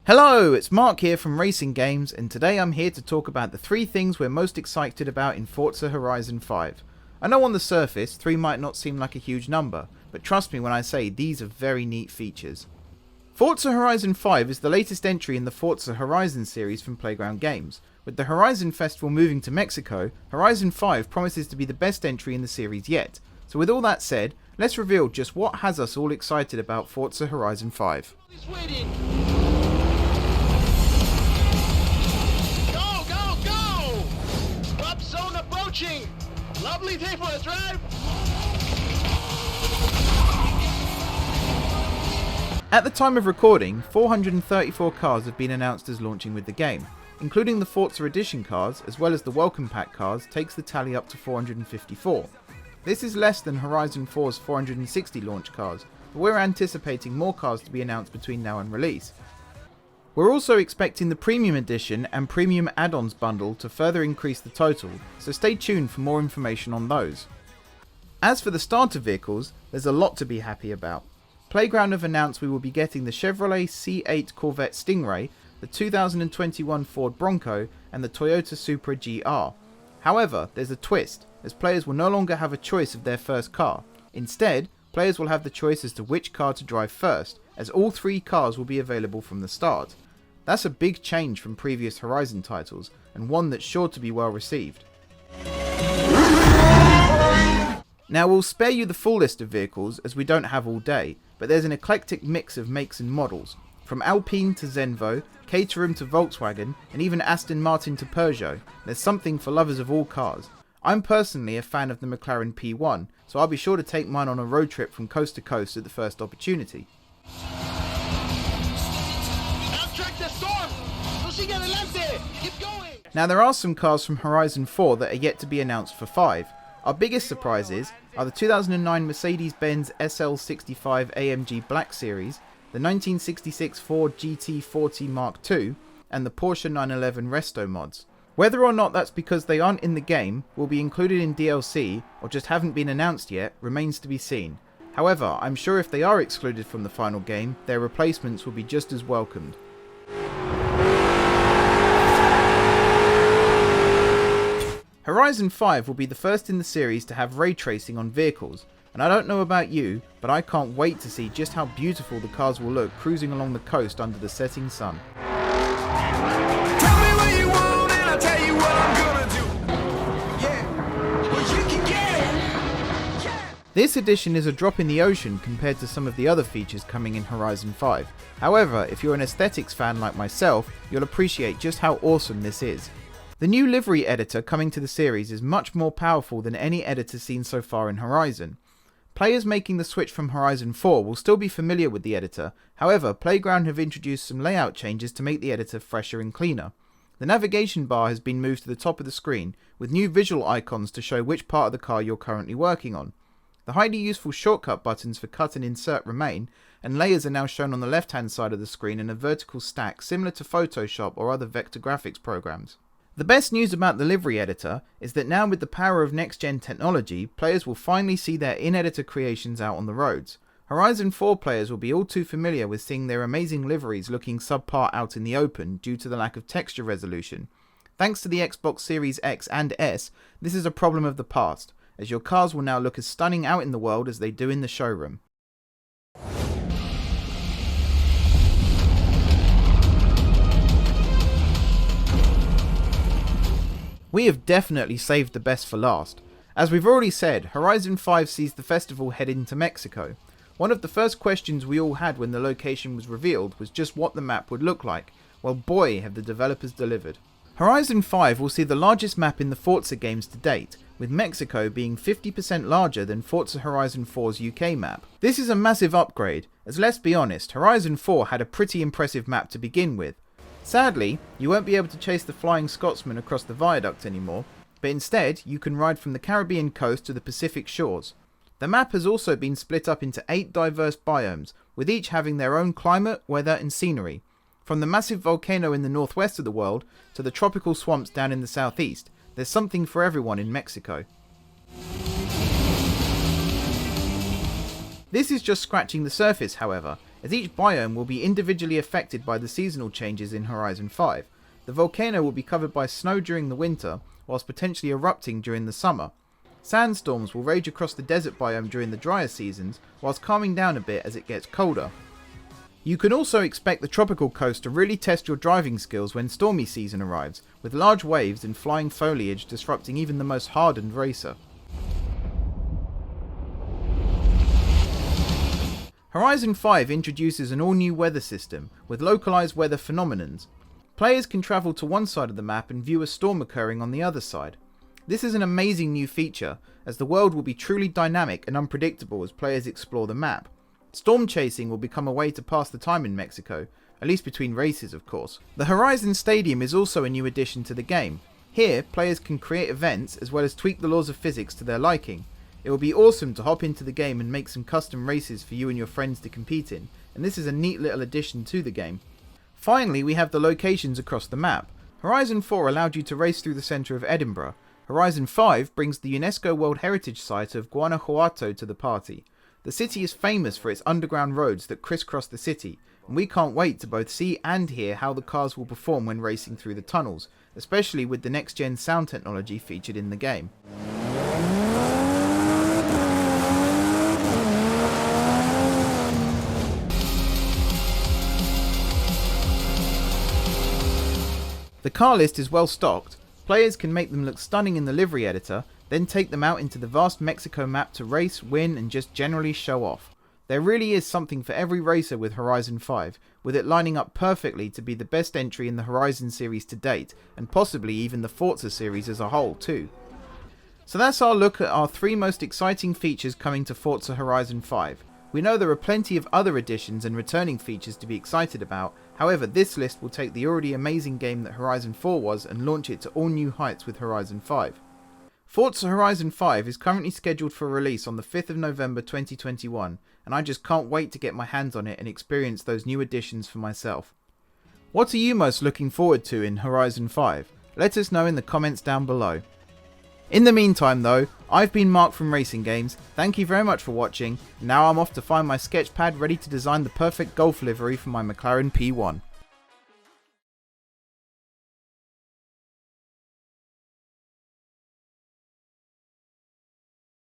Hello, it's Mark here from Racing Games, and today I'm here to talk about the 3 things we're most excited about in Forza Horizon 5. I know on the surface, 3 might not seem like a huge number, but trust me when I say these are very neat features. Forza Horizon 5 is the latest entry in the Forza Horizon series from Playground Games. With the Horizon Festival moving to Mexico, Horizon 5 promises to be the best entry in the series yet. So with all that said, let's reveal just what has us all excited about Forza Horizon 5. Lovely day for a drive. At the time of recording, 434 cars have been announced as launching with the game. Including the Forza Edition cars, as well as the Welcome Pack cars, takes the tally up to 454. This is less than Horizon 4's 460 launch cars, but we're anticipating more cars to be announced between now and release. We're also expecting the Premium Edition and Premium Add-ons bundle to further increase the total, so stay tuned for more information on those. As for the starter vehicles, there's a lot to be happy about. Playground have announced we will be getting the Chevrolet C8 Corvette Stingray, the 2021 Ford Bronco, and the Toyota Supra GR. However, there's a twist, as players will no longer have a choice of their first car. Instead, players will have the choice as to which car to drive first, as all 3 cars will be available from the start. That's a big change from previous Horizon titles, and one that's sure to be well received. Now we'll spare you the full list of vehicles as we don't have all day, but there's an eclectic mix of makes and models, from Alpine to Zenvo, Caterham to Volkswagen, and even Aston Martin to Peugeot. There's something for lovers of all cars. I'm personally a fan of the McLaren P1, so I'll be sure to take mine on a road trip from coast to coast at the first opportunity. Now there are some cars from Horizon 4 that are yet to be announced for 5. Our biggest surprises are the 2009 Mercedes-Benz SL65 AMG Black Series, the 1966 Ford GT40 Mark II, and the Porsche 911 Resto mods. Whether or not that's because they aren't in the game, will be included in DLC, or just haven't been announced yet, remains to be seen. However, I'm sure if they are excluded from the final game, their replacements will be just as welcomed. Horizon 5 will be the first in the series to have ray tracing on vehicles, and I don't know about you, but I can't wait to see just how beautiful the cars will look cruising along the coast under the setting sun. This edition is a drop in the ocean compared to some of the other features coming in Horizon 5. However, if you're an aesthetics fan like myself, you'll appreciate just how awesome this is. The new livery editor coming to the series is much more powerful than any editor seen so far in Horizon. Players making the switch from Horizon 4 will still be familiar with the editor, however Playground have introduced some layout changes to make the editor fresher and cleaner. The navigation bar has been moved to the top of the screen, with new visual icons to show which part of the car you're currently working on. The highly useful shortcut buttons for cut and insert remain, and layers are now shown on the left hand side of the screen in a vertical stack similar to Photoshop or other vector graphics programs. The best news about the livery editor is that now with the power of next-gen technology, players will finally see their in-editor creations out on the roads. Horizon 4 players will be all too familiar with seeing their amazing liveries looking subpar out in the open due to the lack of texture resolution. Thanks to the Xbox Series X and S, this is a problem of the past, as your cars will now look as stunning out in the world as they do in the showroom. We have definitely saved the best for last. As we've already said, Horizon 5 sees the festival head into Mexico. One of the first questions we all had when the location was revealed was just what the map would look like. Well, boy have the developers delivered. Horizon 5 will see the largest map in the Forza games to date, with Mexico being 50% larger than Forza Horizon 4's UK map. This is a massive upgrade, as let's be honest, Horizon 4 had a pretty impressive map to begin with. Sadly, you won't be able to chase the Flying Scotsman across the viaduct anymore, but instead you can ride from the Caribbean coast to the Pacific shores. The map has also been split up into 8 diverse biomes, with each having their own climate, weather and scenery. From the massive volcano in the northwest of the world to the tropical swamps down in the southeast, there's something for everyone in Mexico. This is just scratching the surface, however. as each biome will be individually affected by the seasonal changes in Horizon 5. The volcano will be covered by snow during the winter, whilst potentially erupting during the summer. Sandstorms will rage across the desert biome during the drier seasons, whilst calming down a bit as it gets colder. You can also expect the tropical coast to really test your driving skills when stormy season arrives, with large waves and flying foliage disrupting even the most hardened racer. Horizon 5 introduces an all-new weather system, with localized weather phenomenons. Players can travel to one side of the map and view a storm occurring on the other side. This is an amazing new feature, as the world will be truly dynamic and unpredictable as players explore the map. Storm chasing will become a way to pass the time in Mexico, at least between races of course. The Horizon Stadium is also a new addition to the game. Here, players can create events as well as tweak the laws of physics to their liking. It will be awesome to hop into the game and make some custom races for you and your friends to compete in, and this is a neat little addition to the game. Finally, we have the locations across the map. Horizon 4 allowed you to race through the centre of Edinburgh. Horizon 5 brings the UNESCO World Heritage Site of Guanajuato to the party. The city is famous for its underground roads that crisscross the city, and we can't wait to both see and hear how the cars will perform when racing through the tunnels, especially with the next-gen sound technology featured in the game. The car list is well stocked. Players can make them look stunning in the livery editor, then take them out into the vast Mexico map to race, win and just generally show off. There really is something for every racer with Horizon 5, with it lining up perfectly to be the best entry in the Horizon series to date, and possibly even the Forza series as a whole too. So that's our look at our 3 most exciting features coming to Forza Horizon 5. We know there are plenty of other additions and returning features to be excited about, however this list will take the already amazing game that Horizon 4 was and launch it to all new heights with Horizon 5. Forza Horizon 5 is currently scheduled for release on the 5th of November 2021, and I just can't wait to get my hands on it and experience those new additions for myself. What are you most looking forward to in Horizon 5? Let us know in the comments down below. In the meantime though, I've been Mark from Racing Games, thank you very much for watching, now I'm off to find my sketch pad ready to design the perfect golf livery for my McLaren P1.